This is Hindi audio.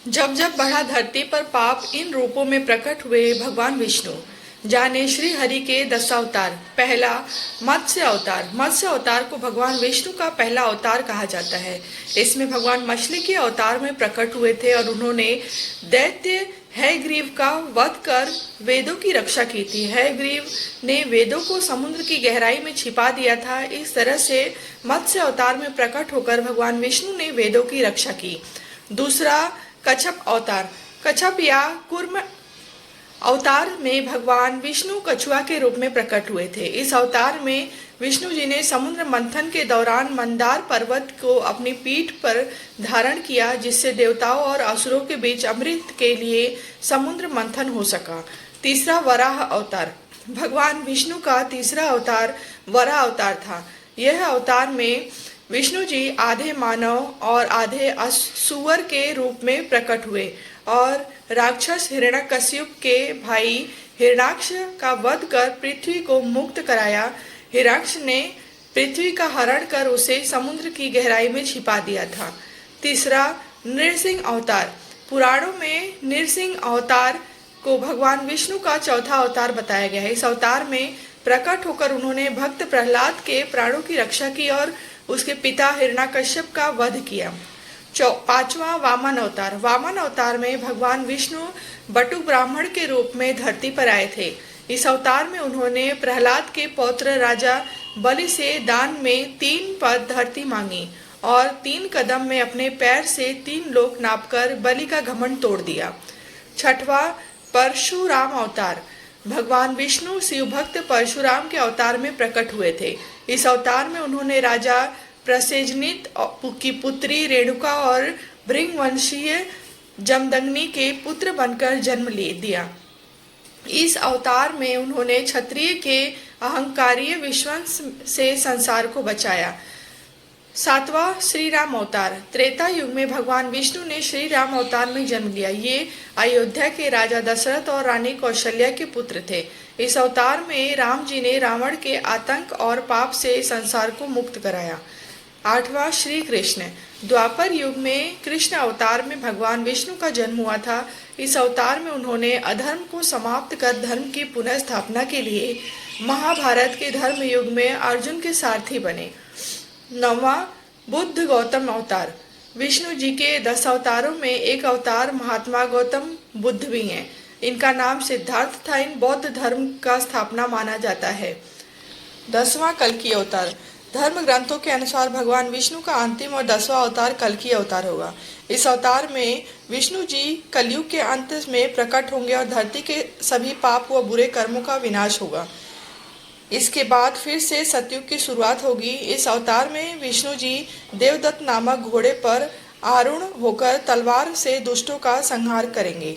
जब जब बढ़ा धरती पर पाप, इन रूपों में प्रकट हुए भगवान विष्णु। जाने श्री हरि के 10 अवतार। पहला, मत्स्य अवतार। मत्स्य अवतार को भगवान विष्णु का पहला अवतार कहा जाता है। इसमें भगवान मछली के अवतार में प्रकट हुए थे और उन्होंने दैत्य हयग्रीव का वध कर वेदों की रक्षा की थी। हयग्रीव ने वेदों को समुद्र की गहराई में छिपा दिया था। इस तरह से मत्स्य अवतार में प्रकट होकर भगवान विष्णु ने वेदों की रक्षा की। दूसरा, कच्छप अवतार। कच्छप या कूर्म अवतार में भगवान विष्णु कछुआ के रूप में प्रकट हुए थे। इस अवतार में विष्णु जी ने समुद्र मंथन के दौरान मंदार पर्वत को अपनी पीठ पर धारण किया, जिससे देवताओं और असुरों के बीच अमृत के लिए समुद्र मंथन हो सका। तीसरा, वराह अवतार। भगवान विष्णु का तीसरा अवतार वराह अवतार था। यह अवतार में विष्णु जी आधे मानव और आधे सुअर के रूप में प्रकट हुए और राक्षस हिरण्यकश्यप के भाई हिरण्याक्ष का वध कर पृथ्वी को मुक्त कराया। हिरण्याक्ष ने पृथ्वी का हरण कर उसे समुद्र की गहराई में छिपा दिया था। तीसरा, नृसिंह अवतार। पुराणों में नृसिंह अवतार को भगवान विष्णु का चौथा अवतार बताया गया है। इस अवतार में प्रकट होकर उन्होंने भक्त प्रहलाद के प्राणों की रक्षा की और उसके पिता हिरण्याकश्यप का वध किया। पांचवा, वामन अवतार। वामन अवतार में भगवान विष्णु बटुक ब्राह्मण के रूप में धरती पर आए थे। इस अवतार में उन्होंने प्रहलाद के पौत्र राजा बलि से दान में 3 पद धरती मांगी और 3 कदम में अपने पैर से 3 लोक नापकर बलि का घमंड तोड़ दिया। छठवा, परशुराम अवतार। भगवान विष्णु शिव भक्त परशुराम के अवतार में प्रकट हुए थे। इस अवतार में उन्होंने राजा प्रसेजनित की पुत्री रेणुका और भृंगवंशीय जमदग्नि के पुत्र बनकर जन्म ले दिया। इस अवतार में उन्होंने क्षत्रिय के अहंकारीय विश्वास से संसार को बचाया। सातवां, श्री राम अवतार। त्रेता युग में भगवान विष्णु ने श्री राम अवतार में जन्म लिया। ये अयोध्या के राजा दशरथ और रानी कौशल्या के पुत्र थे। इस अवतार में राम जी ने रावण के आतंक और पाप से संसार को मुक्त कराया। आठवां, श्री कृष्ण। द्वापर युग में कृष्ण अवतार में भगवान विष्णु का जन्म हुआ था। इस अवतार में उन्होंने अधर्म को समाप्त कर धर्म की पुनः स्थापना के लिए महाभारत के धर्म युग में अर्जुन के सारथी बने। नौवां, बुद्ध गौतम अवतार। विष्णु जी के 10 अवतारों में एक अवतार महात्मा गौतम बुद्ध भी हैं। इनका नाम सिद्धार्थ था। इन बौद्ध धर्म का स्थापना माना जाता है। 10वां, कल्कि अवतार। धर्म ग्रंथों के अनुसार भगवान विष्णु का अंतिम और 10वां अवतार कल्कि अवतार होगा। इस अवतार में विष्णु जी कलयुग के अंत में प्रकट होंगे और धरती के सभी पाप व बुरे कर्मों का विनाश होगा। इसके बाद फिर से सतयुग की शुरुआत होगी। इस अवतार में विष्णु जी देवदत्त नामक घोड़े पर आरूढ़ होकर तलवार से दुष्टों का संहार करेंगे।